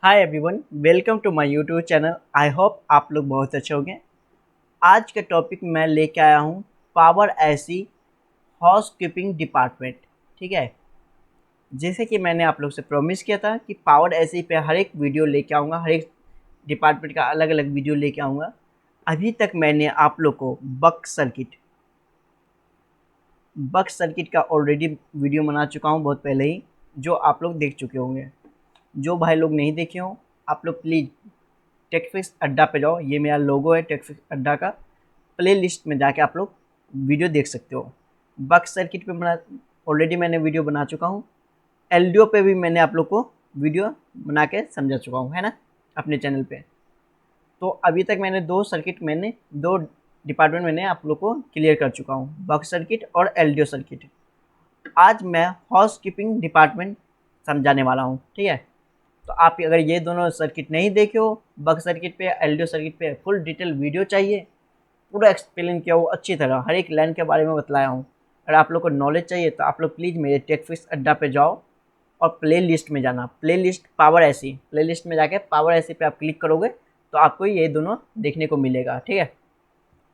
Hi everyone, welcome to my YouTube channel. I hope आप लोग बहुत अच्छे होंगे। आज का टॉपिक मैं लेके आया हूँ power AC house keeping department. ठीक है, जैसे कि मैंने आप लोग से प्रॉमिस किया था कि पावर एसी पे हर एक वीडियो लेके आऊँगा, हर एक डिपार्टमेंट का अलग अलग वीडियो लेके आऊँगा। अभी तक मैंने आप लोग को बक सर्किट का ऑलरेडी वीडियो बना चुका हूँ बहुत पहले ही, जो आप लोग देख चुके होंगे। जो भाई लोग नहीं देखे हों, आप लोग प्लीज़ टेकफिक्स अड्डा पे जाओ। ये मेरा लोगो है टेकफिक्स अड्डा का। प्ले लिस्ट में जाके आप लोग वीडियो देख सकते हो। बक सर्किट पे बना ऑलरेडी मैंने वीडियो बना चुका हूँ। एलडीओ पे भी मैंने आप लोग को वीडियो बना के समझा चुका हूँ, है ना, अपने चैनल पे। तो अभी तक मैंने दो डिपार्टमेंट मैंने आप लोग को क्लियर कर चुका हूँ, बक सर्किट और एलडीओ सर्किट। आज मैं हाउस कीपिंग डिपार्टमेंट समझाने वाला हूँ। ठीक है, तो आप अगर ये दोनों सर्किट नहीं देखे हो, बक सर्किट पे एलडीओ सर्किट पे फुल डिटेल वीडियो चाहिए, पूरा एक्सप्लेन किया हो अच्छी तरह, हर एक लाइन के बारे में बतलाया हूँ। अगर आप लोग को नॉलेज चाहिए तो आप लोग प्लीज़ मेरे टेकफिक्स अड्डा पे जाओ और प्ले लिस्ट में जाना। प्ले लिस्ट पावर ऐसी, प्ले लिस्ट में जाके पावर ऐसी पे आप क्लिक करोगे तो आपको ये दोनों देखने को मिलेगा। ठीक है,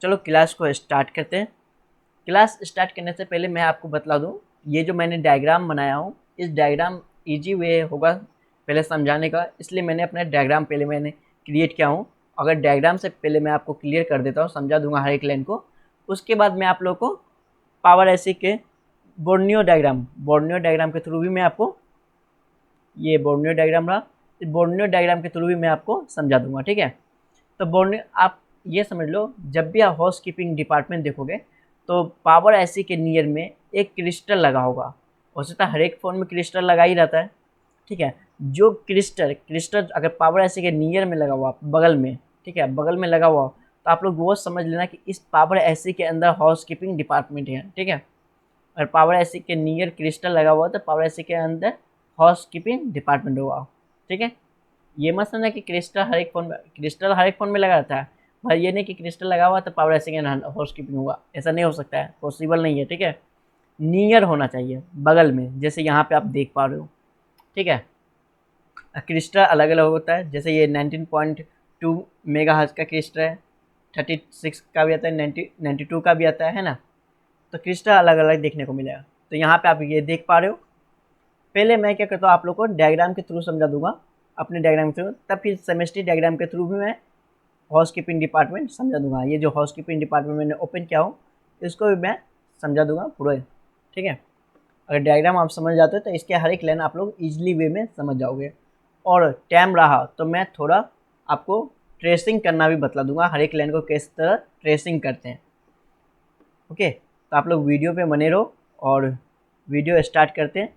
चलो क्लास को स्टार्ट करते हैं। क्लास स्टार्ट करने से पहले मैं आपको बतला दूँ, ये जो मैंने डायग्राम बनाया हूँ, इस डायग्राम ईजी वे होगा पहले समझाने का, इसलिए मैंने अपना डायग्राम पहले मैंने क्रिएट किया हूँ। अगर डायग्राम से पहले मैं आपको क्लियर कर देता हूँ, समझा दूंगा हर एक लाइन को, उसके बाद मैं आप लोग को पावर ऐसी के बोर्नियो डायग्राम के थ्रू भी मैं आपको, ये बोर्नियो डायग्राम रहा, इस बोर्नियो डायग्राम के थ्रू भी मैं आपको समझा दूंगा। ठीक है, तो बोर्नियो आप ये समझ लो, जब भी आप हाउस कीपिंग डिपार्टमेंट देखोगे तो पावर ऐसी के नियर में एक क्रिस्टल लगा होगा। वैसे तो हर एक फ़ोन में क्रिस्टल लगा ही रहता है। ठीक है, जो क्रिस्टल क्रिस्टल अगर पावर ऐसी के नियर में लगा हुआ, बगल में, ठीक है, बगल में लगा हुआ, तो आप लोग वो समझ लेना कि इस पावर ऐसी के अंदर हाउस कीपिंग डिपार्टमेंट है। ठीक है, और पावर ऐसी के नियर क्रिस्टल लगा हुआ तो पावर ऐसी के अंदर हाउस कीपिंग डिपार्टमेंट होगा। ठीक है, ये मत समझना कि क्रिस्टल हर एक फ़ोन में लगा रहता है। भाई ये नहीं कि क्रिस्टल लगा हुआ तो पावर ऐसी के हाउस कीपिंग होगा, ऐसा नहीं हो सकता है, पॉसिबल नहीं है। ठीक है, नियर होना चाहिए, बगल में, जैसे यहाँ पे आप देख पा रहे हो। ठीक है, क्रिस्टल अलग अलग होता है, जैसे ये 19.2 मेगाहर्ट्ज़ का क्रिस्टल है, 36 का भी आता है, 92 का भी आता है ना। तो क्रिस्टल अलग अलग देखने को मिलेगा। तो यहाँ पे आप ये देख पा रहे हो। पहले मैं क्या करता हूँ, आप लोग को डायग्राम के थ्रू समझा दूंगा, अपने डायग्राम के थ्रू, तब फिर सेमेस्ट्री डायग्राम के थ्रू भी मैं हाउस कीपिंग डिपार्टमेंट समझा दूंगा। ये जो हाउस कीपिंग डिपार्टमेंट मैंने ओपन किया हूँ, इसको भी मैं समझा दूंगा पूरा। ठीक है, अगर डायग्राम आप समझ जाते हो तो इसके हर एक लाइन आप लोग ईजिली वे में समझ जाओगे। और टाइम रहा तो मैं थोड़ा आपको ट्रेसिंग करना भी बतला दूंगा, हर एक लाइन को किस तरह ट्रेसिंग करते हैं। ओके, तो आप लोग वीडियो पे बने रहो और वीडियो स्टार्ट करते हैं।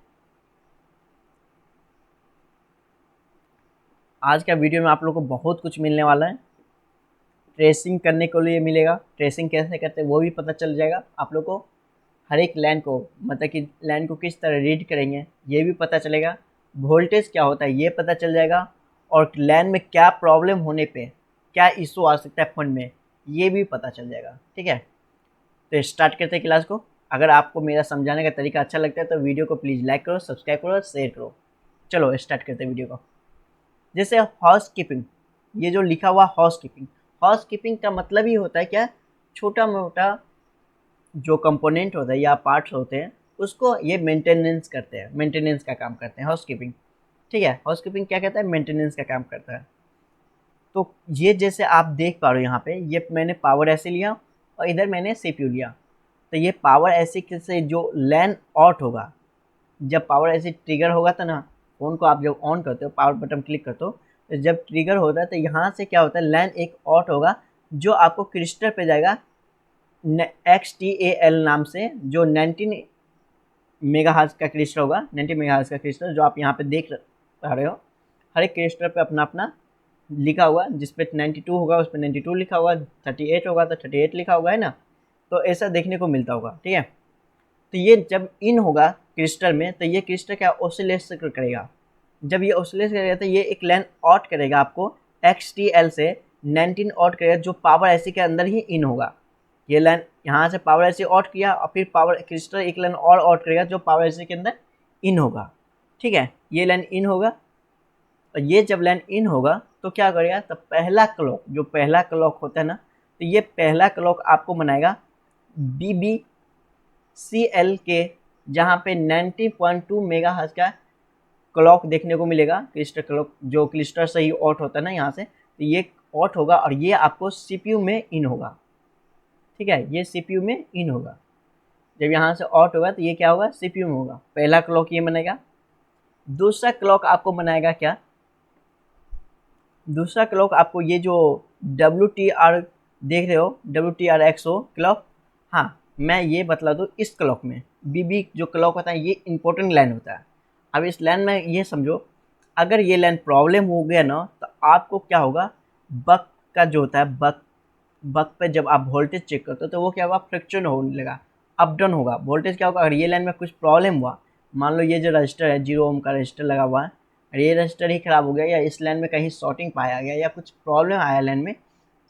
आज का वीडियो में आप लोग को बहुत कुछ मिलने वाला है। ट्रेसिंग करने के लिए मिलेगा, ट्रेसिंग कैसे करते हैं वो भी पता चल जाएगा आप लोग को। हर एक लाइन को, मतलब कि लाइन को किस तरह रीड करेंगे ये भी पता चलेगा। वोल्टेज क्या होता है ये पता चल जाएगा, और लाइन में क्या प्रॉब्लम होने पे क्या इशू आ सकता है फ़ोन में, ये भी पता चल जाएगा। ठीक है, तो स्टार्ट करते हैं क्लास को। अगर आपको मेरा समझाने का तरीका अच्छा लगता है तो वीडियो को प्लीज़ लाइक करो, सब्सक्राइब करो और शेयर करो। चलो स्टार्ट करते हैं वीडियो को। जैसे हाउस कीपिंग, ये जो लिखा हुआ हाउस कीपिंग का मतलब ही होता है क्या, छोटा मोटा जो कंपोनेंट होता है या पार्ट्स होते हैं उसको ये मेंटेनेंस करते हैं, मेंटेनेंस का काम करते हैं हाउस कीपिंग। ठीक है, हाउस कीपिंग क्या कहता है, मेंटेनेंस का काम करता है। तो ये जैसे आप देख पा रहे हो यहाँ पे, ये मैंने पावर ऐसे लिया और इधर मैंने सीपीयू लिया। तो ये पावर ऐसे से जो लैन आउट होगा, जब पावर ऐसे ट्रिगर होगा तो ना, फ़ोन को आप जब ऑन करते हो, पावर बटन क्लिक करते हो, तो जब ट्रिगर होता है तो यहाँ से क्या होता है, लैन एक आउट होगा जो आपको क्रिस्टल पे जाएगा XTAL नाम से, जो 19 मेगाहर्ट्ज़ का क्रिस्टल होगा। 90 मेगाहर्ट्ज़ का क्रिस्टल जो आप यहाँ पे देख पा रहे हो, हर एक क्रिस्टल पे अपना अपना लिखा हुआ, जिस पे 92 होगा उस पर 92 लिखा होगा, 38 होगा तो 38 लिखा होगा, है ना। तो ऐसा देखने को मिलता होगा। ठीक है, तो ये जब इन होगा क्रिस्टल में तो ये क्रिस्टल क्या ऑसिलेट करेगा। जब ये ऑसिलेट करेगा तो ये एक लाइन आउट करेगा आपको, XTL से 19 आउट करेगा, जो पावर ऐसी के अंदर ही इन होगा। ये लाइन यहाँ से पावर ऐसी आउट किया और फिर पावर क्रिस्टल एक लाइन और आउट करेगा जो पावर ऐसी के अंदर इन होगा। ठीक है, ये लाइन इन होगा, और ये जब लैन इन होगा तो क्या करेगा, तो पहला क्लॉक, जो पहला क्लॉक होता है ना, तो ये पहला क्लॉक आपको बनाएगा BBCL के, जहाँ पे 90.2 मेगाहर्ट्ज का क्लॉक देखने को मिलेगा, क्लिस्टर क्लॉक, जो क्लिस्टर से ही ऑट होता है ना यहाँ से, तो ये ऑट होगा और ये आपको CPU में इन होगा। ठीक है, ये CPU में इन होगा। जब यहाँ से ऑट होगा तो ये क्या होगा, CPU में होगा। पहला क्लॉक ये बनेगा। दूसरा क्लॉक आपको बनाएगा क्या, दूसरा क्लॉक आपको ये जो WTR देख रहे हो, WTRXO क्लॉक, हाँ मैं ये बतला दूँ, इस क्लॉक में BB जो क्लॉक होता है ये इंपॉर्टेंट लाइन होता है। अब इस लाइन में ये समझो, अगर ये लाइन प्रॉब्लम हो गया ना तो आपको क्या होगा, बक का जो होता है, बक पे जब आप वोल्टेज चेक करते हो तो वो क्या होगा, फ्रिक्शन होने लगा, अप डाउन होगा वोल्टेज। क्या होगा, अगर ये लाइन में कुछ प्रॉब्लम हुआ, मान लो ये जो रजिस्टर है 0 ओम का रजिस्टर लगा हुआ है, और ये रजिस्टर ही खराब हो गया, या इस लाइन में कहीं शॉर्टिंग पाया गया, या कुछ प्रॉब्लम आया लाइन में,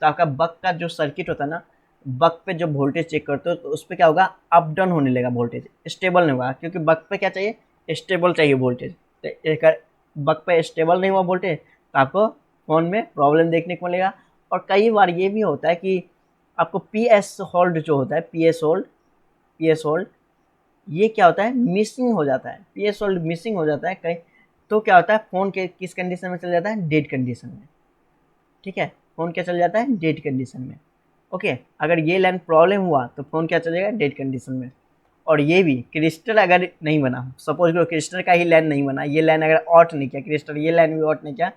तो आपका बक का जो सर्किट होता है ना, बक पे जब वोल्टेज चेक करते हो तो उस पर क्या होगा, अप डाउन होने लगेगा वोल्टेज, स्टेबल नहीं होगा, क्योंकि बक पे क्या चाहिए, स्टेबल चाहिए वोल्टेज। तो एक बक पे स्टेबल नहीं हुआ वोल्टेज तो आपको फ़ोन में प्रॉब्लम देखने को मिलेगा। और कई बार ये भी होता है कि आपको PS होल्ड जो होता है, PS होल्ड ये क्या होता है, मिसिंग हो जाता है, PS होल्ड मिसिंग हो जाता है कहीं, तो क्या होता है, फ़ोन के किस कंडीशन में चल जाता है, डेड कंडीशन में। ठीक है, फ़ोन क्या चल जाता है, डेड कंडीशन में। ओके, अगर ये लाइन प्रॉब्लम हुआ तो फ़ोन क्या चलेगा, डेड कंडीशन में। और ये भी क्रिस्टल अगर नहीं बना, सपोज करो क्रिस्टल का ही लाइन नहीं बना, ये लाइन अगर ऑट नहीं किया क्रिस्टल, ये लाइन भी ऑट नहीं किया,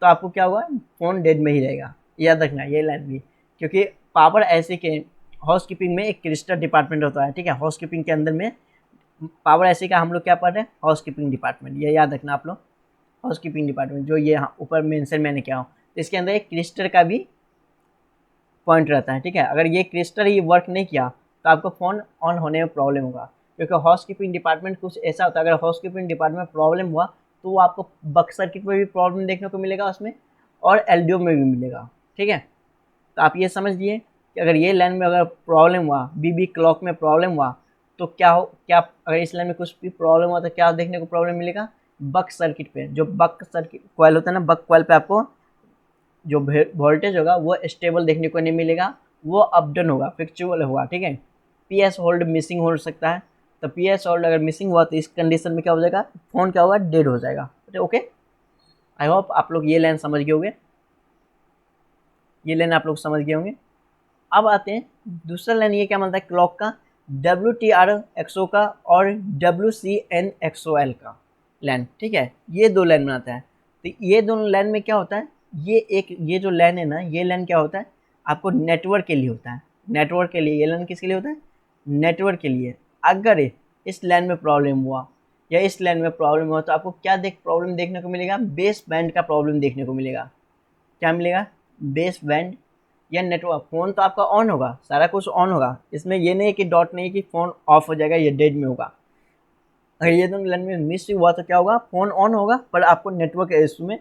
तो आपको क्या होगा, फ़ोन डेड में ही रहेगा। याद रखना ये लाइन भी, क्योंकि पावर ऐसी के हाउस कीपिंग में एक क्रिस्टल डिपार्टमेंट होता है। ठीक है, हाउस कीपिंग के अंदर में पावर ऐसी का हम लोग क्या पढ़ रहे हैं, हाउस कीपिंग डिपार्टमेंट, ये याद रखना आप लोग, हाउस कीपिंग डिपार्टमेंट जो ये ऊपर मेंशन मैंने किया हो, तो इसके अंदर एक क्रिस्टल का भी पॉइंट रहता है। ठीक है, अगर ये क्रिस्टल ही वर्क नहीं किया तो आपको फ़ोन ऑन होने में प्रॉब्लम होगा, क्योंकि हाउस कीपिंग डिपार्टमेंट कुछ ऐसा होता है, अगर हाउस कीपिंग डिपार्टमेंट में प्रॉब्लम हुआ तो वो आपको बक सर्किट में भी प्रॉब्लम देखने को मिलेगा उसमें, और LDO में भी मिलेगा। ठीक है, तो आप ये समझ लिए कि अगर ये लाइन में अगर प्रॉब्लम हुआ, BB क्लॉक में प्रॉब्लम हुआ, तो क्या अगर इस लाइन में कुछ भी प्रॉब्लम हुआ तो क्या देखने को प्रॉब्लम मिलेगा, बक सर्किट पे, जो बक सर्किट कॉइल होता है ना, बक कॉइल पे आपको जो वोल्टेज होगा वो स्टेबल देखने को नहीं मिलेगा, वो अप डाउन होगा, फ्लक्चुअल होगा। ठीक है, PS होल्ड मिसिंग हो सकता है, तो PS होल्ड अगर मिसिंग हुआ तो इस कंडीशन में क्या हो जाएगा, फ़ोन क्या होगा, डेड हो जाएगा। ओके, आई होप आप लोग ये लाइन समझ गए होंगे, ये लाइन आप लोग समझ गए होंगे। अब आते हैं दूसरा लाइन, ये क्या मिलता है क्लॉक का, WTRXO का और WCNXOL का लाइन। ठीक है, ये दो लाइन बनाता है। तो ये दोनों लाइन में क्या होता है, ये जो लाइन है ना, ये लाइन क्या होता है, आपको नेटवर्क के लिए होता है, नेटवर्क के लिए। ये लाइन किसके लिए होता है, नेटवर्क के लिए। अगर इस लाइन में प्रॉब्लम हुआ या इस लाइन में प्रॉब्लम हुआ तो आपको क्या प्रॉब्लम देखने को मिलेगा, बेस बैंड का प्रॉब्लम देखने को मिलेगा। क्या मिलेगा, बेस बैंड या नेटवर्क। फ़ोन तो आपका ऑन होगा, सारा कुछ ऑन होगा, इसमें ये नहीं है कि डॉट नहीं है कि फ़ोन ऑफ हो जाएगा, ये डेड में होगा। अगर ये दोनों लाइन में मिस हुआ तो क्या होगा, फ़ोन ऑन होगा पर आपको नेटवर्क इशू में,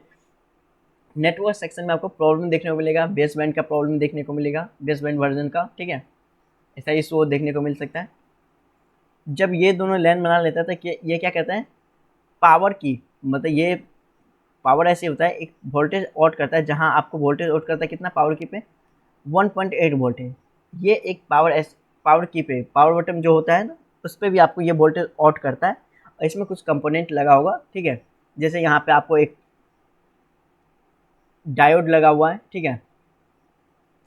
नेटवर्क सेक्शन में आपको प्रॉब्लम देखने को मिलेगा, बेस बैंड का प्रॉब्लम देखने को मिलेगा, बेस बैंड वर्जन का। ठीक है, ऐसा इशू देखने को मिल सकता है। जब ये दोनों लाइन बना लेता है तो ये क्या कहता है, पावर की, मतलब ये पावर ऐसे होता है, एक वोल्टेज आउट करता है, जहाँ आपको वोल्टेज आउट करता है कितना, पावर की पे 1.8 वोल्ट है। ये एक पावर की पे, पावर बटन जो होता है ना, उस पर भी आपको ये वोल्टेज आउट करता है, और इसमें कुछ कंपोनेंट लगा होगा। ठीक है, जैसे यहाँ पे आपको एक डायोड लगा हुआ है। ठीक है,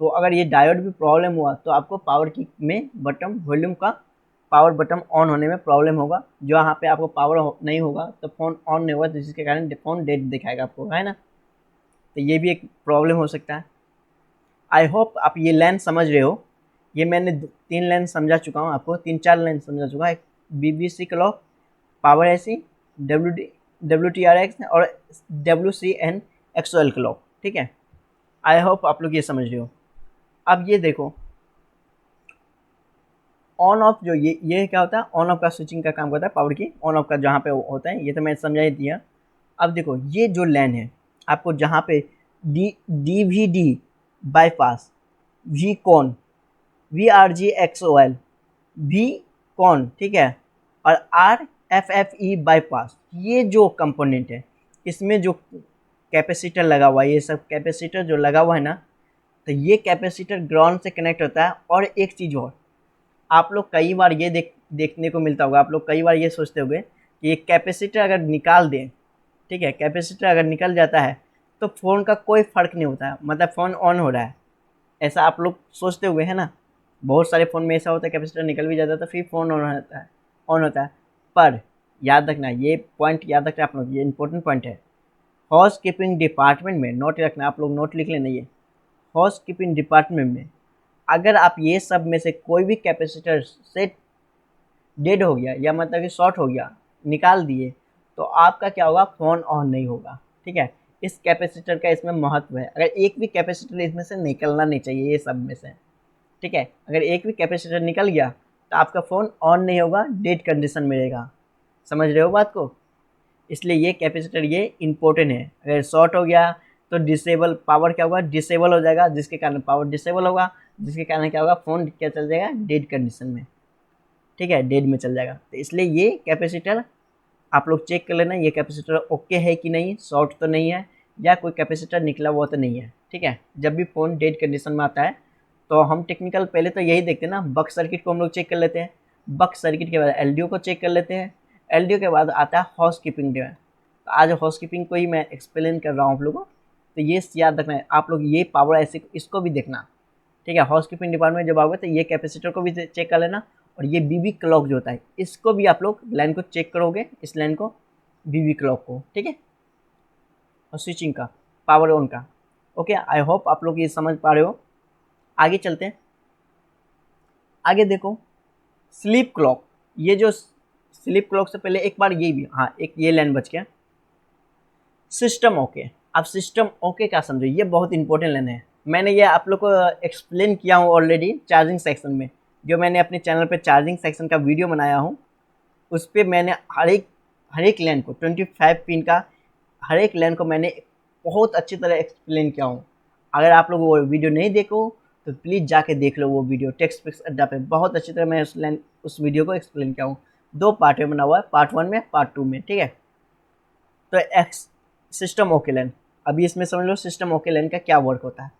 तो अगर ये डायोड भी प्रॉब्लम हुआ तो आपको पावर की में बटन वॉल्यूम का पावर बटन ऑन होने में प्रॉब्लम होगा, जो यहाँ पे आपको पावर नहीं होगा तो फ़ोन ऑन नहीं होगा, तो जिसके कारण फ़ोन डेड दिखाएगा आपको, है ना। तो ये भी एक प्रॉब्लम हो सकता है। आई होप आप ये लाइन समझ रहे हो। ये मैंने 3 लाइन समझा चुका हूँ आपको, 3-4 लाइन समझा चुका है। BBC क्लॉक, पावर ऐसी, WTRX और WCNXOL क्लॉक। ठीक है, आई होप आप लोग ये समझ रहे हो। अब ये देखो, ऑन ऑफ जो ये क्या होता है, ऑन ऑफ का स्विचिंग का काम करता है, पावर की ऑन ऑफ का जहाँ पे होता है, ये तो मैं समझा ही दिया। अब देखो ये जो लाइन है आपको, जहाँ पे DVD बाईपास, V कॉन, VRGXOL, V कॉन, ठीक है, और RFFE बाईपास, ये जो कंपोनेंट है, इसमें जो कैपेसिटर लगा हुआ है, ये सब कैपेसिटर जो लगा हुआ है ना, तो ये कैपेसिटर ग्राउंड से कनेक्ट होता है। और एक चीज़ और, आप लोग कई बार ये देखने को मिलता होगा, आप लोग कई बार ये सोचते होंगे कि ये कैपेसिटर अगर निकाल दें, ठीक है, कैपेसिटर अगर निकल जाता है तो फ़ोन का कोई फ़र्क नहीं होता है, मतलब फ़ोन ऑन हो रहा है, ऐसा आप लोग सोचते हुए है ना। बहुत सारे फ़ोन में ऐसा होता है कैपेसिटर निकल भी जाता है तो फिर फ़ोन ऑन होता है। पर याद रखना, ये पॉइंट याद रखना आप लोग, ये इंपॉर्टेंट पॉइंट है। हाउस कीपिंग डिपार्टमेंट में नोट रखना, आप लोग नोट लिख लेना, ये हाउस कीपिंग डिपार्टमेंट में अगर आप ये सब में से कोई भी कैपेसिटर से डेड हो गया या मतलब कि शॉर्ट हो गया, निकाल दिए, तो आपका क्या होगा, फ़ोन ऑन नहीं होगा। ठीक है, इस कैपेसिटर का इसमें महत्व है। अगर एक भी कैपेसिटर इसमें से निकलना नहीं चाहिए ये सब में से, ठीक है, अगर एक भी कैपेसिटर निकल गया तो आपका फ़ोन ऑन नहीं होगा, डेड कंडीशन में रहेगा। समझ रहे हो बात को? इसलिए ये कैपेसिटर ये इम्पोर्टेंट है। अगर शॉर्ट हो गया तो डिसेबल पावर क्या होगा, डिसेबल हो जाएगा, जिसके कारण पावर डिसेबल होगा, जिसके कारण क्या होगा, फ़ोन क्या चल जाएगा, डेड कंडीशन में। ठीक है, डेड में चल जाएगा। तो इसलिए ये कैपेसिटर आप लोग चेक कर लेना, ये कैपेसिटर ओके है कि नहीं, शॉर्ट तो नहीं है या कोई कैपेसिटर निकला हुआ तो नहीं है। ठीक है, जब भी फ़ोन डेड कंडीशन में आता है तो हम टेक्निकल पहले तो यही देखते हैं ना, बक सर्किट को हम लोग चेक कर लेते हैं, बक सर्किट के बाद एलडीओ को चेक कर लेते हैं, एलडीओ के बाद आता है हाउस कीपिंग। तो आज हाउस कीपिंग को ही मैं एक्सप्लेन कर रहा हूँ आप लोगों को, तो ये याद रखना है आप लोग, ये पावर ऐसे इसको भी देखना। ठीक है, हाउस कीपिंग डिपार्टमेंट जब आओगे तो ये कैपेसिटर को भी चेक कर लेना, और ये बीबी क्लॉक जो होता है इसको भी आप लोग लाइन को चेक करोगे, इस लाइन को, बीबी क्लॉक को। ठीक है, और स्विचिंग का, पावर ऑन का। ओके, आई होप आप लोग ये समझ पा रहे हो। आगे चलते हैं, आगे देखो स्लीप क्लॉक। ये जो स्लीप क्लॉक से पहले एक बार ये भी, हाँ एक ये लाइन बच गया, सिस्टम ओके। अब सिस्टम ओके क्या समझो, ये बहुत इंपॉर्टेंट लाइन है। मैंने ये आप लोग को एक्सप्लेन किया हूँ ऑलरेडी चार्जिंग सेक्शन में, जो मैंने अपने चैनल पे चार्जिंग सेक्शन का वीडियो बनाया हूँ, उस पर मैंने हर एक लाइन को 25 पिन का हर एक लाइन को मैंने बहुत अच्छी तरह एक्सप्लेन किया हूँ। अगर आप लोग वो वीडियो नहीं देखो तो प्लीज़ जाके देख लो वो वीडियो, टेक्स्ट अड्डा पे बहुत अच्छी तरह मैं उस वीडियो को एक्सप्लेन किया हूँ। 2 पार्ट में बना हुआ है, पार्ट 1 में, पार्ट 2 में। ठीक है, तो एक्स सिस्टम ओके लाइन, अभी इसमें समझ लो सिस्टम ओके लाइन का क्या वर्क होता है।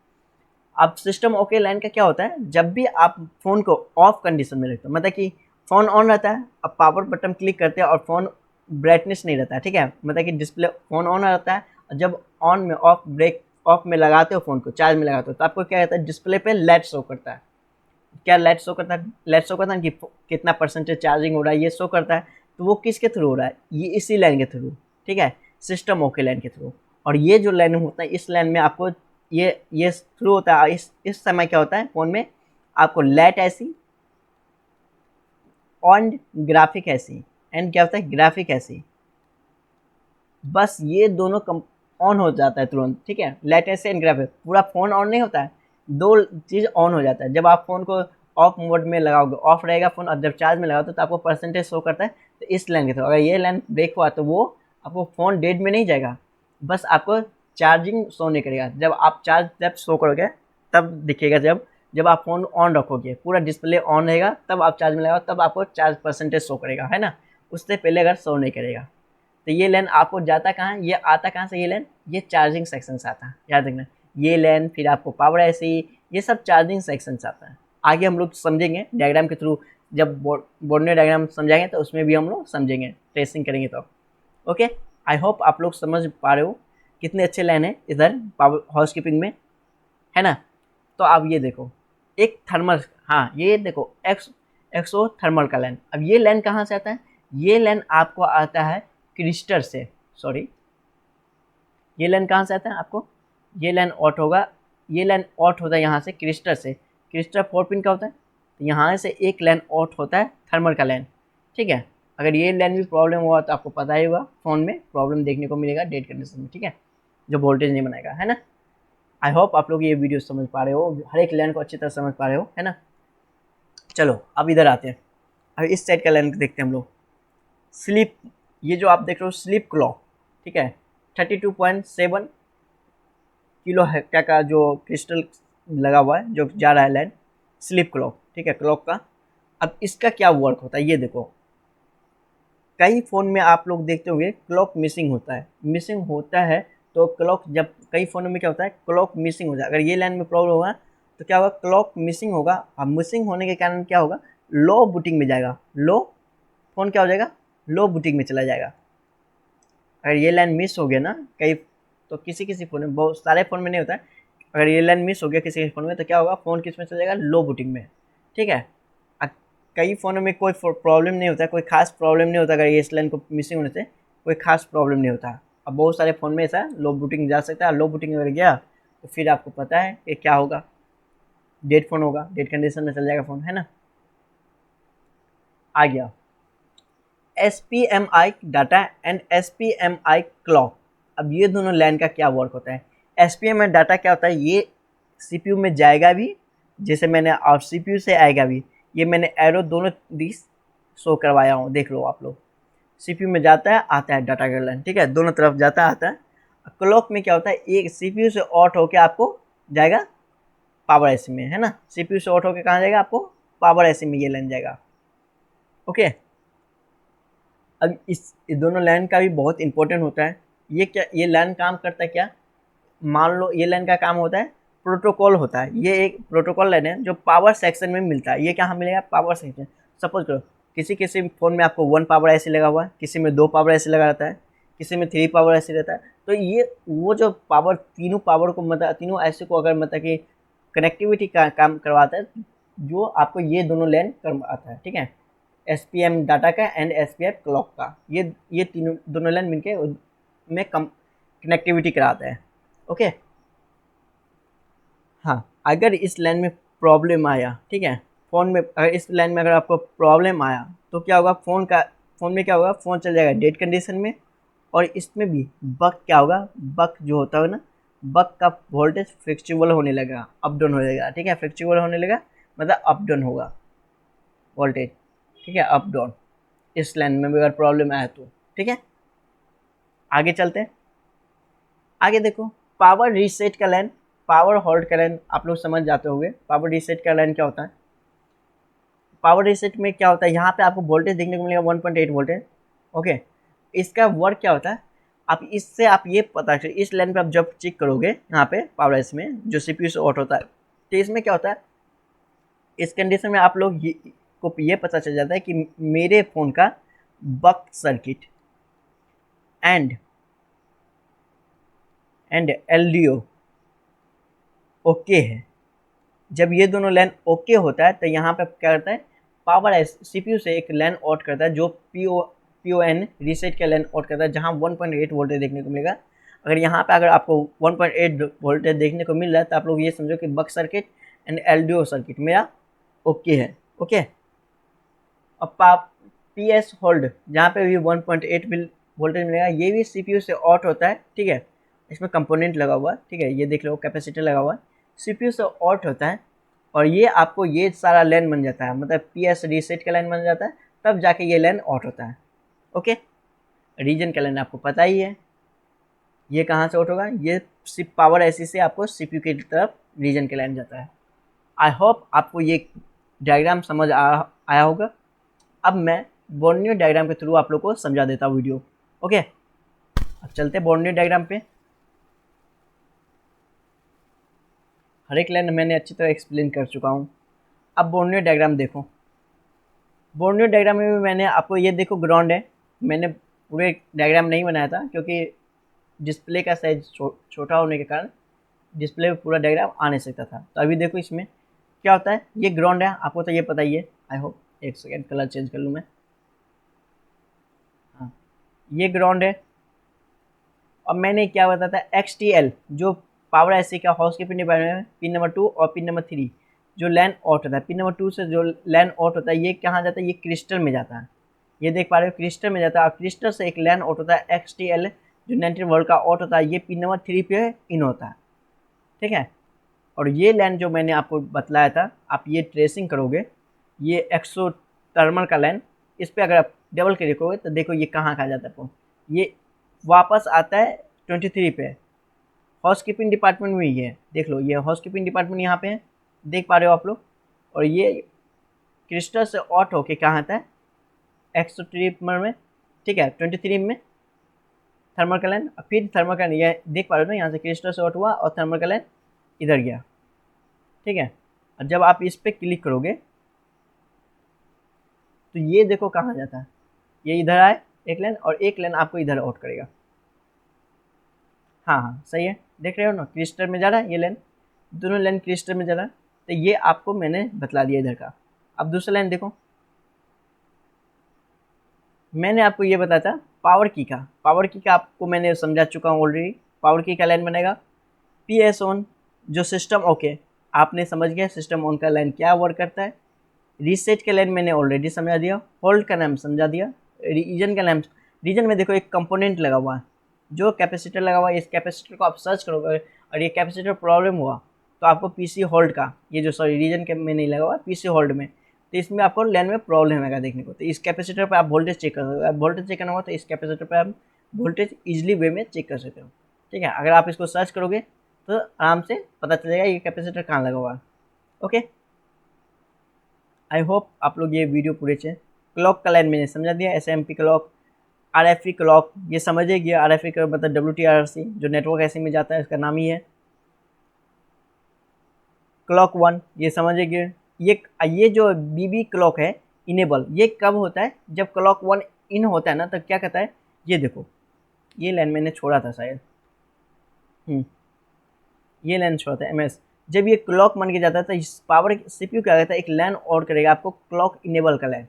अब सिस्टम ओके लाइन का क्या होता है, जब भी आप फ़ोन को ऑफ कंडीशन में रखते हो, मतलब कि फ़ोन ऑन रहता है, अब पावर बटन क्लिक करते हैं और फ़ोन ब्राइटनेस नहीं रहता है। ठीक है, मतलब कि डिस्प्ले फ़ोन ऑन रहता है, और जब ऑन में ऑफ में लगाते हो, फ़ोन को चार्ज में लगाते हो, तो आपको क्या कहता है, डिस्प्ले पे लाइट शो करता है। क्या लाइट शो करता है, लाइट शो करता है कि कितना परसेंटेज चार्जिंग हो रहा है, ये शो करता है। तो वो किसके थ्रू हो रहा है, ये इसी लाइन के थ्रू। ठीक है, सिस्टम ओके लाइन के थ्रू। और ये जो लाइन होता है, इस लाइन में आपको ये थ्रू होता है। इस समय क्या होता है, फ़ोन में आपको लाइट ऐसी और ग्राफिक ऐसी, एंड क्या होता है, ग्राफिक ऐसी, बस ये दोनों कम ऑन हो जाता है तुरंत। ठीक है, लाइट ऐसे एंड ग्राफिक, पूरा फ़ोन ऑन नहीं होता है, 2 चीज़ ऑन हो जाता है। जब आप फ़ोन को ऑफ मोड में लगाओगे, ऑफ रहेगा फ़ोन, और जब चार्ज में लगाओगे तो आपको परसेंटेज शो करता है। तो इस लाइन के थ्रू अगर ये लाइन ब्रेक हुआ तो वो आपको फ़ोन डेड में नहीं जाएगा, बस आपको चार्जिंग शो नहीं करेगा। जब आप चार्ज जब शो करोगे तब दिखेगा, जब आप फ़ोन ऑन रखोगे, पूरा डिस्प्ले ऑन रहेगा, तब आप चार्ज में लगाओ, तब आपको चार्ज परसेंटेज शो करेगा, है ना। उससे पहले अगर शो नहीं करेगा। तो ये लाइन आपको जाता कहाँ है, ये आता कहाँ से, ये लाइन ये चार्जिंग सेक्शन से आता है, याद रखना। ये लाइन फिर आपको पावर ऐसे ही, ये सब चार्जिंग सेक्शन से आता है। आगे हम लोग समझेंगे डायग्राम के थ्रू, जब बोर्ड में डायग्राम समझाएंगे तो उसमें भी हम लोग समझेंगे, ट्रेसिंग करेंगे तो। ओके, आई होप आप लोग समझ पा रहे हो कितने अच्छे लाइन है इधर पावर हाउस कीपिंग में, है ना। तो आप ये देखो एक थर्मल, हाँ ये देखो एक्सो थर्मल का लाइन। अब ये लाइन कहाँ से आता है, ये लाइन आपको आता है क्रिस्टल से, सॉरी ये लाइन कहाँ से आता है आपको, ये लाइन ऑट होगा, ये लाइन ऑट होता है यहाँ से क्रिस्टल से। क्रिस्टल 4 पिन का होता है, तो यहाँ से एक लाइन ऑट होता है थर्मल का लाइन। ठीक है, अगर ये लाइन भी प्रॉब्लम हुआ तो आपको पता ही होगा, फ़ोन में प्रॉब्लम देखने को मिलेगा डेड कंडीशन में। ठीक है, जो वोल्टेज नहीं बनाएगा, है ना। आई होप आप लोग ये वीडियो समझ पा रहे हो, हर एक लाइन को अच्छी तरह समझ पा रहे हो, है ना। चलो अब इधर आते हैं, अब इस साइड का लाइन देखते हैं हम लोग। स्लीप, ये जो आप देख रहे हो स्लीप क्लॉक, ठीक है, 32.7 किलो हेक्टर का जो क्रिस्टल लगा हुआ है, जो जा रहा है लाइन, स्लीप क्लॉक। ठीक है, क्लॉक का। अब इसका क्या वर्क होता है ये देखो, कई फ़ोन में आप लोग देखते होंगे क्लॉक मिसिंग होता है, मिसिंग होता है तो क्लॉक जब कई फ़ोनों में क्या होता है, क्लॉक मिसिंग हो जाए, अगर ये लाइन में प्रॉब्लम होगा तो क्या होगा, क्लॉक मिसिंग होगा। अब मिसिंग होने के कारण क्या होगा, लो बूटिंग में जाएगा, लो फ़ोन क्या हो जाएगा, लो बूटिंग में चला जाएगा। अगर ये लाइन मिस हो गया ना कई, तो किसी किसी फ़ोन में, बहुत सारे फ़ोन में नहीं होता है, अगर ये लाइन मिस हो गया किसी फ़ोन में तो क्या होगा, फ़ोन किस में चला जाएगा, लो बूटिंग में। ठीक है, कई फ़ोनों में कोई प्रॉब्लम नहीं होता, कोई खास प्रॉब्लम नहीं होता, अगर ये इस लाइन को मिसिंग होने से कोई खास प्रॉब्लम नहीं होता। अब बहुत सारे फ़ोन में ऐसा लो बूटिंग जा सकता है, लो बूटिंग अगर गया तो फिर आपको पता है कि क्या होगा, डेड फ़ोन होगा, डेड कंडीशन में चल जाएगा फ़ोन, है ना। आ गया SPMI data and SPMI clock. अब ये दोनों लाइन का क्या वर्क होता है, SPMI डाटा क्या होता है, ये CPU में जाएगा भी, जैसे मैंने, और CPU से आएगा भी। ये मैंने एरो दोनों दिश शो करवाया हूँ, देख लो आप लोग। CPU में जाता है आता है डाटा का लाइन, ठीक है, दोनों तरफ जाता है आता है। क्लॉक में क्या होता है, एक CPU से ऑट होके आपको जाएगा पावर IC में, है ना। CPU से ऑट होके कहाँ जाएगा, आपको पावर IC में ये लाइन जाएगा। ओके, अब इस दोनों लाइन का भी बहुत इंपॉर्टेंट होता है। ये क्या, ये लाइन काम करता है क्या, मान लो ये लाइन का काम होता है, प्रोटोकॉल होता है। ये एक प्रोटोकॉल लाइन है जो पावर सेक्शन में मिलता है। ये कहाँ मिलेगा, पावर सेक्शन। सपोज करो किसी किसी फ़ोन में आपको 1 पावर ऐसे लगा हुआ है, किसी में 2 पावर ऐसे लगा रहता है, किसी में 3 पावर ऐसे रहता है। तो ये वो जो पावर, तीनों पावर को मतलब तीनों ऐसे को अगर मतलब कि कनेक्टिविटी का काम करवाता है, जो आपको ये दोनों लाइन करवाता है, ठीक है। SPM डाटा का एंड SPM क्लॉक का, ये तीनों दोनों लाइन मिलके में कम कनेक्टिविटी कराता है। ओके, हाँ, अगर इस लाइन में प्रॉब्लम आया, ठीक है, फ़ोन में अगर इस लाइन में अगर आपको प्रॉब्लम आया तो क्या होगा, फ़ोन में क्या होगा, फ़ोन चल जाएगा डेड कंडीशन में। और इसमें भी बक क्या होगा, बक जो होता है ना, बक का वोल्टेज फ्लेक्सिबल होने लगेगा, अप डाउन हो जाएगा, ठीक है, फ्लेक्सिबल होने लगेगा मतलब अप डाउन होगा वोल्टेज, ठीक है, अप डाउन। इस लाइन में भी अगर प्रॉब्लम आया तो, ठीक है। आगे चलते हैं, आगे देखो पावर रीसेट का लाइन, पावर होल्ड का लाइन आप लोग समझ जाते होंगे। पावर रीसेट का लाइन क्या होता है, पावर रीसेट में क्या होता है, यहाँ पे आपको वोल्टेज देखने को मिलेगा 1.8 वोल्टेज। ओके, इसका वर्क क्या होता है, आप इससे आप ये पता चले, इस लाइन पे आप जब चेक करोगे यहाँ पे पावर एस में जो CPU से ऑट होता है, तो इसमें क्या होता है, इस कंडीशन में आप लोग को ये पता चल जाता है कि मेरे फ़ोन का बक सर्किट एंड LDO ओके है। जब ये दोनों लाइन ओके होता है तो यहाँ पे क्या करता है, पावर CPU से एक लाइन ऑट करता है जो PON रीसेट का लाइन ऑट करता है, जहाँ 1.8 वोल्टेज देखने को मिलेगा। अगर यहाँ पे अगर आपको 1.8 वोल्टेज देखने को मिल रहा है तो आप लोग ये समझो कि बक सर्किट एंड LDO सर्किट मेरा ओके है। ओके, अब PS होल्ड जहाँ पे भी 1.8 वोल्टेज मिलेगा, ये भी CPU से ऑट होता है, ठीक है। इसमें कंपोनेंट लगा हुआ है, ठीक है, ये देख लो कैपेसिटर लगा हुआ है, CPU से ऑट होता है। और ये आपको ये सारा लाइन बन जाता है, मतलब PS रीसेट का लाइन बन जाता है, तब जाके ये लाइन ऑट होता है। ओके, रीजन का लाइन आपको पता ही है, ये कहाँ से ऑट होगा, ये सिर्फ पावर ऐसी से आपको CPU की तरफ रीजन के लाइन जाता है। आई होप आपको ये डायग्राम समझ आया होगा। अब मैं बोर्नियो डायग्राम के थ्रू आप लोग को समझा देता हूँ वीडियो। ओके, अब चलते हैं बोर्नियो डायग्राम पे। हर एक लाइन मैंने अच्छी तरह एक्सप्लेन कर चुका हूँ। अब बोर्नियो डायग्राम देखो, बोर्नियो डायग्राम में भी मैंने आपको ये देखो ग्राउंड है, मैंने पूरे डायग्राम नहीं बनाया था क्योंकि डिस्प्ले का साइज छोटा होने के कारण डिस्प्ले में पूरा डायग्राम आ नहीं सकता था। तो अभी देखो इसमें क्या होता है, ये ग्राउंड है, आपको तो ये पता ही है। आई होप, एक सेकेंड कलर चेंज कर लूँ मैं। हाँ, ये ग्राउंड है। और मैंने क्या बताया था, XTL जो पावर IC का हाउस कीपिंग डिपार्टमेंट में पिन नंबर 2 और पिन नंबर 3 जो लैन आउट होता है, पिन नंबर 2 से जो लैन आउट होता है ये कहाँ जाता है, ये क्रिस्टल में जाता है। ये देख पा रहे हो, क्रिस्टल में जाता है। और क्रिस्टल से एक लैन आउट होता है XTL जो 19 वोल्ट का आउट होता है, ये पिन नंबर 3 पे इन होता है, ठीक है। और ये लैन जो मैंने आपको बतलाया था, आप ये ट्रेसिंग करोगे, ये एक्सोथर्मल का लैन, इस पर अगर आप डबल के देखोगे तो देखो ये कहाँ कहाँ जाता है, ये वापस आता है 23 पे। हाउस कीपिंग डिपार्टमेंट में ये है, देख लो, ये हाउस कीपिंग डिपार्टमेंट यहाँ पे है, देख पा रहे हो आप लोग। और ये क्रिस्टल से आउट होके कहाँ आता है, एक्सोथर्मल में, ठीक है, 23 में। थर्मल का लाइन, फिर थर्मल का, ये देख पा रहे हो ना, यहाँ से क्रिस्टल शॉर्ट हुआ और थर्मल का लाइन इधर गया, ठीक है। और जब आप इस पर क्लिक करोगे तो ये देखो कहाँ जाता है, ये इधर आए एक लाइन और एक लाइन आपको इधर आउट करेगा। हाँ हाँ सही है, देख रहे हो ना, क्रिस्टल में जा रहा है ये लाइन, दोनों लाइन क्रिस्टल में जा रहा है। तो ये आपको मैंने बतला दिया इधर का। अब दूसरा लाइन देखो, मैंने आपको ये बताया था पावर की का, पावर की का आपको मैंने समझा चुका हूँ ऑलरेडी। पावर की का लाइन बनेगा पी एस ऑन, जो सिस्टम ओके, आपने समझ गया सिस्टम ऑन का लाइन क्या वर्क करता है। रीसेट का लाइन मैंने ऑलरेडी समझा दिया, होल्ड का नाम समझा दिया, रीजन का नाम, रीजन में देखो एक कंपोनेंट लगा हुआ है, जो कैपेसिटर लगा हुआ है, इस कैपेसिटर को आप सर्च करोगे और ये कैपेसिटर प्रॉब्लम हुआ तो आपको पीसी होल्ड का, ये जो सॉरी रीजन के में नहीं लगा हुआ, पीसी होल्ड में, तो इसमें आपको लाइन में प्रॉब्लम आएगा देखने को। तो इस कैपेसिटर पर आप वोल्टेज चेक कर सकते हो, वोल्टेज चेक करना होगा तो इस कैपेसिटर पर आप वोल्टेज इजिली वे में चेक कर सकते हो, ठीक है। अगर आप इसको सर्च करोगे तो आराम से पता चलेगा ये कैपेसिटर कहाँ लगा हुआ है। ओके, आई होप आप लोग ये वीडियो पूरे से, क्लॉक का लाइन मैंने समझा दिया, एसएमपी क्लॉक, आरएफई क्लॉक, ये समझिए आरएफई का मतलब डब्ल्यूटीआरसी, जो नेटवर्क ऐसे में जाता है इसका नाम ही है। क्लॉक 1 ये समझिए, ये जो बीबी क्लॉक है इनेबल, ये कब होता है, जब क्लॉक 1 इन होता है ना, तो क्या कहता है, ये देखो ये लाइन मैंने छोड़ा था शायद, ये लाइन छोड़ा था एमएस, जब ये क्लॉक मान के जाता है तो इस पावर सीपीयू क्या कहता है, एक लाइन और करेगा आपको क्लॉक इनेबल का लाइन,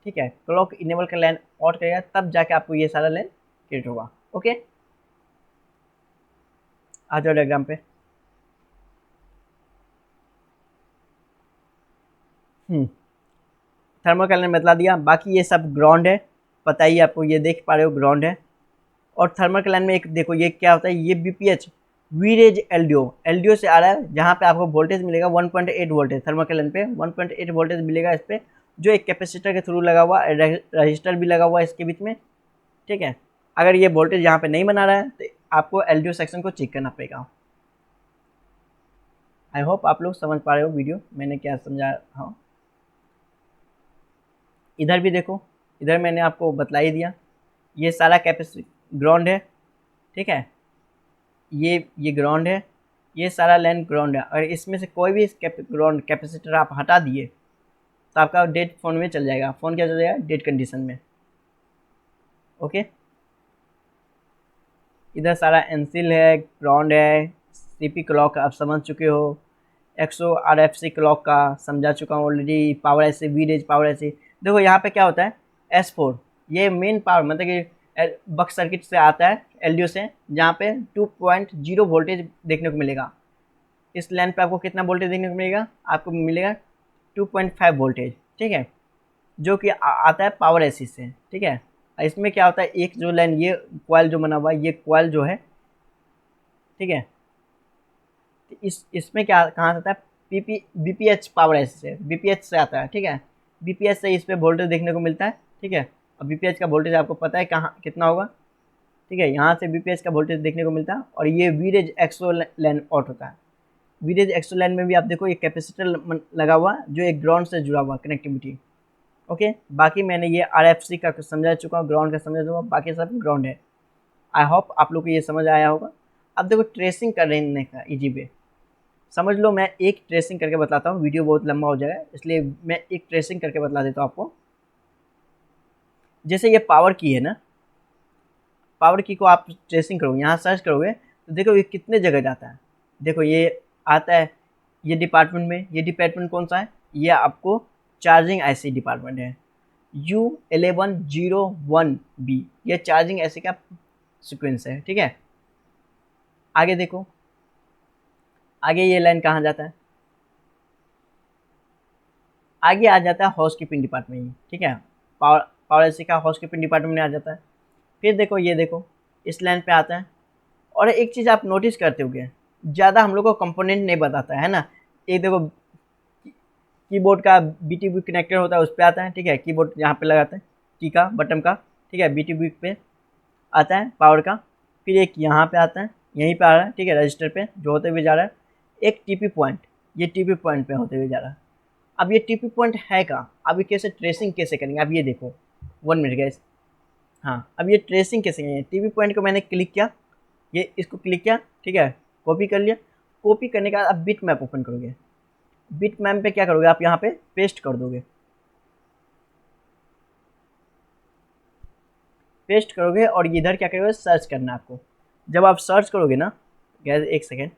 ठीक है, क्लॉक इनेबल का लाइन और करेगा तब जाके आपको ये सारा लाइन क्रिएट होगा। ओके, आ जाओ डायग्राम पे। थर्मल का लाइन बतला दिया, बाकी ये सब ग्राउंड है, पता ही आपको, ये देख पा रहे हो ग्राउंड है। और थर्मल के लाइन में एक देखो ये क्या होता है, ये बीपीएच वीरेज एलडीओ से आ रहा है, जहाँ पे आपको वोल्टेज मिलेगा 1.8 वोल्टेज, थर्मल के लाइन पे 1.8 वोल्टेज मिलेगा इस पर, जो एक कैपेसिटर के थ्रू लगा हुआ, रजिस्टर भी लगा हुआ है इसके बीच में, ठीक है। अगर ये वोल्टेज यहाँ पे नहीं बना रहा है तो आपको एलडीओ सेक्शन को चेक करना पड़ेगा। आई होप आप लोग समझ पा रहे हो वीडियो मैंने क्या समझा रहा हूँ। इधर भी देखो, इधर मैंने आपको बतला ही दिया, ये सारा कैपेसिटी ग्राउंड है, ठीक है, ये ग्राउंड है, ये सारा लाइन ग्राउंड है। अगर इसमें से कोई भी ग्राउंड कैपेसिटर आप हटा दिए तो आपका डेड फोन में चल जाएगा, फ़ोन क्या चल जाएगा, डेड कंडीशन में। ओके, इधर सारा एनसिल है, ग्राउंड है, सीपी क्लॉक आप समझ चुके हो, एक्सो आरएफसी क्लॉक का समझा चुका हूँ ऑलरेडी, पावर ऐसे वीडेज पावर ऐसे। देखो यहाँ पे क्या होता है, S4 ये मेन पावर मतलब कि बक सर्किट से आता है एलडीओ से, जहाँ पे 2.0 वोल्टेज देखने को मिलेगा। इस लाइन पे आपको कितना वोल्टेज देखने को मिलेगा, आपको मिलेगा 2.5 वोल्टेज, ठीक है, जो कि आता है पावर एसी से, ठीक है। इसमें क्या होता है, एक जो लाइन ये कॉइल जो बना हुआ है, ये कॉइल जो है, ठीक है, इसमें क्या कहाँ से आता है, बीपीएच पावर एसी से, बीपीएच से आता है, ठीक है, बीपीएच से इस पे वोल्टेज देखने को मिलता है, ठीक है। अब बीपीएच का वोल्टेज आपको पता है कहाँ कितना होगा, ठीक है, यहाँ से बीपीएच का वोल्टेज देखने को मिलता है। और ये वीरेज एक्सो लाइन आउट होता है, वीरेज एक्सो लाइन में भी आप देखो एक कैपेसिटर लगा हुआ है जो एक ग्राउंड से जुड़ा हुआ कनेक्टिविटी। ओके, बाकी मैंने ये आरएफसी का समझा चुका हूँ, ग्राउंड का समझा चुका हूँ, बाकी सब ग्राउंड है। आई होप आप लोग को ये समझ आया होगा। अब देखो ट्रेसिंग करने का इजी वे समझ लो, मैं एक ट्रेसिंग करके बताता हूँ, वीडियो बहुत लंबा हो जाएगा इसलिए मैं एक ट्रेसिंग करके बतला देता हूँ आपको। जैसे ये पावर की है ना, पावर की को आप ट्रेसिंग करोगे, यहाँ सर्च करोगे तो देखो ये कितने जगह जाता है। देखो ये आता है ये डिपार्टमेंट में, ये डिपार्टमेंट कौन सा है, ये आपको चार्जिंग आईसी डिपार्टमेंट है, U1101B, ये चार्जिंग आईसी का सीक्वेंस है, ठीक है। आगे देखो, आगे ये लाइन कहाँ जाता है, आगे आ जाता है हाउस कीपिंग डिपार्टमेंट, ठीक है, पावर आईसी का हाउस कीपिंग डिपार्टमेंट में आ जाता है। फिर देखो ये देखो इस लाइन पे आता है। और एक चीज़ आप नोटिस करते होगे, ज़्यादा हम लोग को कंपोनेंट नहीं बताता है ना, एक देखो कीबोर्ड का बीटीबी कनेक्टर होता है उस पर आता है, ठीक है, कीबोर्ड यहाँ पे लगाते हैं की का बटन का, ठीक है, बीटीबी पे आता है पावर का। फिर एक यहाँ पे आता है, यहीं पे आ रहा है, ठीक है, रजिस्टर पे जो होते हुए जा रहा है। एक टीपी पॉइंट, ये टीपी पॉइंट पे होते हुए जा रहा है। अब ये टीपी पॉइंट है कहाँ, अब ये कैसे ट्रेसिंग कैसे करेंगे, अब ये देखो 1 मिनट गैस, हाँ, अब ये ट्रेसिंग कैसे है, टीपी पॉइंट को मैंने क्लिक किया, ये इसको क्लिक किया, ठीक है, कॉपी कर लिया। कॉपी करने के बाद अब बिट मैप ओपन करोगे। बिट मैप पे क्या करोगे, आप यहाँ पे पेस्ट कर दोगे। पेस्ट करोगे और इधर क्या करोगे, सर्च करना है आपको। जब आप सर्च करोगे ना, गैस एक सेकेंड,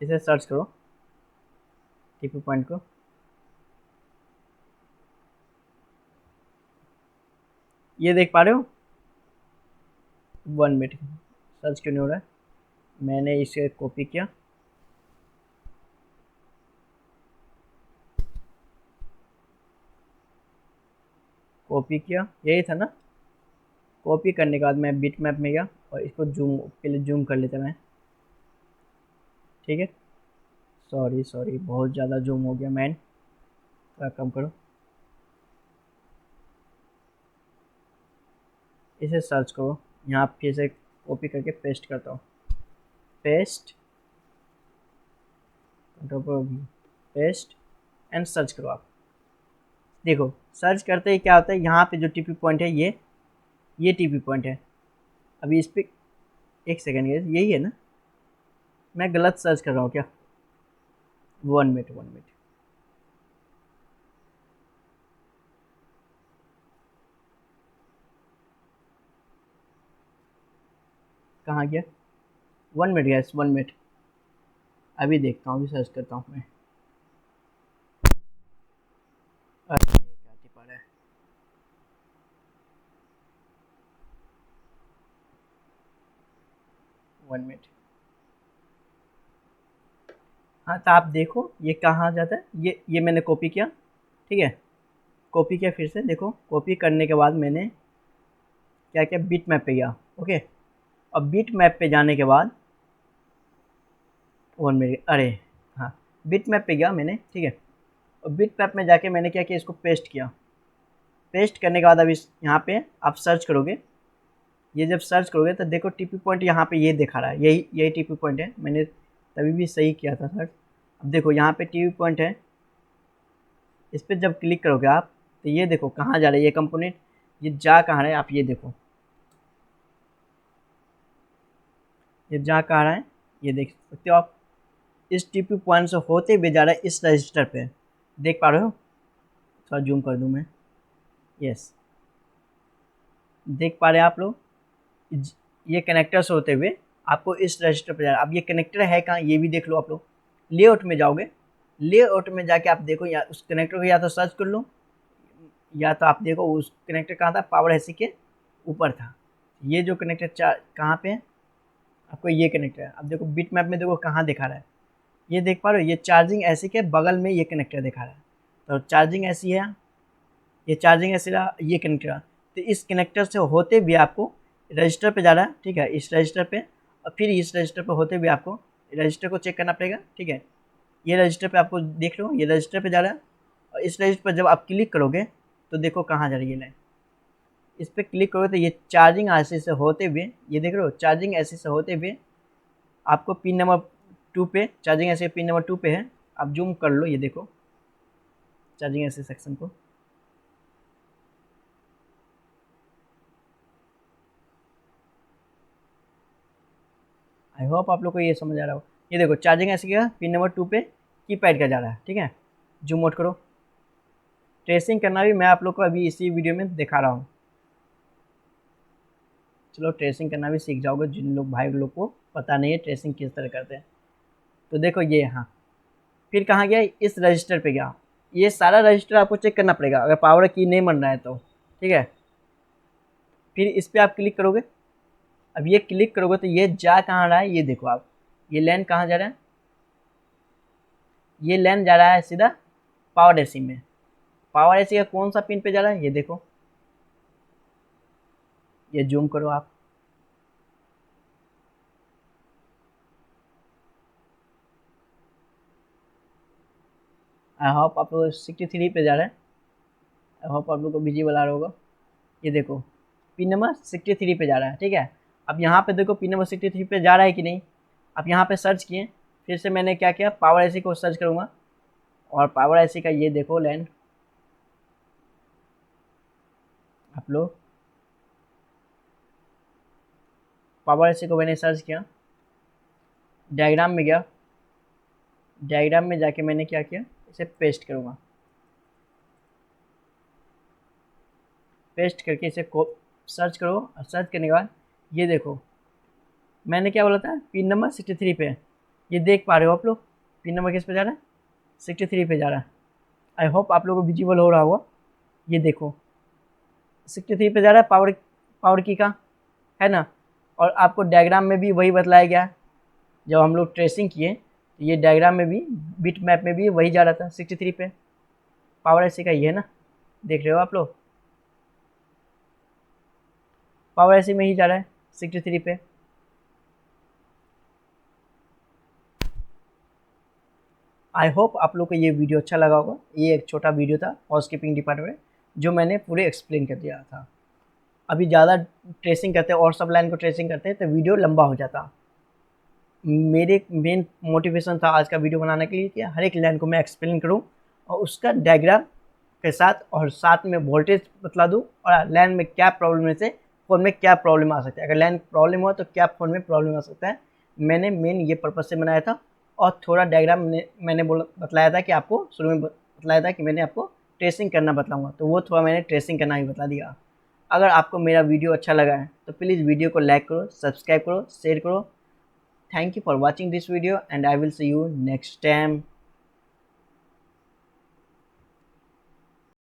इसे सर्च करो टीपी पॉइंट को। ये देख पा रहे हो, 1 मिनट, सर्च क्यों नहीं हो रहा है। मैंने इसे कॉपी किया, कॉपी किया, यही था ना। कॉपी करने के बाद मैं बिट मैप में गया और इसको जूम, पहले जूम कर लेते मैं, ठीक है। सॉरी सॉरी, बहुत ज़्यादा जूम हो गया मैन, थोड़ा कम करो। इसे सर्च करो, यहाँ फिर से कॉपी करके पेस्ट करता हूँ। पेस्ट, पेस्ट एंड सर्च करो आप। देखो सर्च करते ही क्या होता है, यहाँ पे जो टीपी पॉइंट है ये टीपी पॉइंट है। अभी इस पे एक सेकेंड, यही है ना, मैं गलत सर्च कर रहा हूँ क्या। 1 मिनट, 1 मिनट, कहाँ गया, 1 मिनट गैस, 1 मिनट, अभी देखता हूँ, अभी सर्च करता हूँ मैं। अरे क्या टिपा रहा है, 1 मिनट। हाँ तो आप देखो ये कहाँ जाता है, ये मैंने कॉपी किया, ठीक है, कॉपी किया, फिर से देखो कॉपी करने के बाद मैंने क्या किया, बिट मैप पे गया, ओके। और बिट मैप पे जाने के बाद 1 मिनट, अरे हाँ, बिट मैप पे गया मैंने, ठीक है। और बिट मैप में जाके मैंने क्या किया, इसको पेस्ट किया। पेस्ट करने के बाद अब इस यहाँ पे आप सर्च करोगे। ये जब सर्च करोगे तो देखो टीपी पॉइंट यहाँ पे ये दिखा रहा है, यही यही टीपी पॉइंट है, मैंने तभी भी सही किया था सर। अब देखो यहाँ पे टीपी पॉइंट है, इस पर जब क्लिक करोगे आप तो ये देखो कहाँ जा रहा है ये कंपोनेंट, ये जा कहाँ रहा है आप ये देखो, ये जा कहाँ रहा है, ये देख सकते हो आप। इस टीपी पॉइंट से होते हुए जा रहा है इस रजिस्टर पे, देख पा रहे हो, थोड़ा जूम कर दूँ मैं, यस, देख पा रहे हैं आप लोग। ये कनेक्टर से होते हुए आपको इस रजिस्टर पर जाना। अब ये कनेक्टर है कहाँ, ये भी देख लो आप लोग। लेआउट में जाओगे, लेआउट में जाके आप देखो, या उस कनेक्टर को या तो सर्च कर लो, या तो आप देखो उस कनेक्टर कहाँ था, पावर एसी के ऊपर था। ये जो कनेक्टर कहाँ पे है, आपको ये कनेक्टर है। अब देखो बिट मैप में देखो कहाँ दिखा रहा है, ये देख पा रहे हो, ये चार्जिंग एसी के बगल में ये कनेक्टर दिखा रहा है। तो चार्जिंग एसी है, ये चार्जिंग एसी रहा, ये कनेक्टर रहा। तो इस कनेक्टर से होते भी आपको रजिस्टर पे जाना है, ठीक है, इस रजिस्टर पे, और फिर इस रजिस्टर पे होते हुए आपको रजिस्टर को चेक करना पड़ेगा, ठीक है। ये रजिस्टर पे आपको देख लो, ये रजिस्टर पे जा रहा है, और इस रजिस्टर पर जब आप क्लिक करोगे तो देखो कहाँ जा रही है लाइन। इस पर क्लिक करोगे तो ये चार्जिंग एसी से होते हुए, ये देख रहे हो, चार्जिंग एसी से होते हुए आपको पिन नंबर 2 पे, चार्जिंग एसी पिन नंबर 2 पे है। आप जूम कर लो, ये देखो चार्जिंग एसी सेक्शन को। आई होप आप लोग को ये समझ आ रहा हो। ये देखो चार्जिंग ऐसे क्या, पिन नंबर 2 पे कीपैड का जा रहा है, ठीक है। जूम आउट करो। ट्रेसिंग करना भी मैं आप लोग को अभी इसी वीडियो में दिखा रहा हूँ। चलो ट्रेसिंग करना भी सीख जाओगे, जिन लोग भाई लोग को पता नहीं है ट्रेसिंग किस तरह करते हैं। तो देखो ये यहाँ, फिर कहाँ गया, इस रजिस्टर पे गया। ये सारा रजिस्टर आपको चेक करना पड़ेगा अगर पावर की नहीं बन रहा है तो, ठीक है। फिर इस पर आप क्लिक करोगे। अब ये क्लिक करोगे तो ये जा कहाँ रहा है, ये देखो आप, ये लाइन कहाँ जा रहा है, ये लाइन जा रहा है सीधा पावर एसी में। पावर एसी का कौन सा पिन पे जा रहा है, ये देखो, ये जूम करो आप। आई होप आप लोग 63 पे जा रहे हैं, आई होप आप लोग को विजिबल आ रहा होगा। ये देखो पिन नंबर 63 पे जा रहा है, ठीक है। अब यहाँ पे देखो पिन नंबर 63 पे जा रहा है कि नहीं। अब यहाँ पे सर्च किए, फिर से मैंने क्या किया, पावर एसी को सर्च करूँगा, और पावर एसी का ये देखो लाइन, आप लोग पावर एसी को मैंने सर्च किया, डायग्राम में गया, डायग्राम में जाके मैंने क्या किया, इसे पेस्ट करूँगा, पेस्ट करके इसे को सर्च करो, और सर्च करने के बाद ये देखो मैंने क्या बोला था, पिन नंबर 63 पे, ये देख पा रहे हो आप लोग, पिन नंबर किस पे जा रहा है, 63 पे जा रहा है। आई होप आप लोगों को विजिबल हो रहा होगा, ये देखो 63 पे जा रहा है पावर की का, है ना। और आपको डायग्राम में भी वही बतलाया गया, जब हम लोग ट्रेसिंग किए तो ये डायग्राम में भी, बिट मैप में भी वही जा रहा था 63 पे, पावर ऐसी का ये है ना, देख रहे हो आप लोग, पावर ऐसी में ही जा रहा है 63 पे। आई होप आप लोग को ये वीडियो अच्छा लगा होगा। ये एक छोटा वीडियो था हाउसकीपिंग डिपार्टमेंट, जो मैंने पूरे एक्सप्लेन कर दिया था। अभी ज़्यादा ट्रेसिंग करते और सब लाइन को ट्रेसिंग करते तो वीडियो लंबा हो जाता। मेरे मेन मोटिवेशन था आज का वीडियो बनाने के लिए कि हर एक लाइन को मैं एक्सप्लेन करूं और उसका डायग्राम के साथ, और साथ में वोल्टेज बतला दूं, और लाइन में क्या प्रॉब्लम है, से फ़ोन में क्या प्रॉब्लम आ सकता है, अगर लाइन प्रॉब्लम हुआ तो क्या फ़ोन में प्रॉब्लम आ सकता है। मैंने मेन ये पर्पज़ से बनाया था। और थोड़ा डायग्राम मैंने बतलाया था कि आपको शुरू में बतलाया था कि मैंने आपको ट्रेसिंग करना बतलाऊँगा, तो वो थोड़ा मैंने ट्रेसिंग करना भी बता दिया। अगर आपको मेरा वीडियो अच्छा लगा है तो प्लीज़ वीडियो को लाइक करो, सब्सक्राइब करो, शेयर करो। Thank you for watching this video and I will see you next time.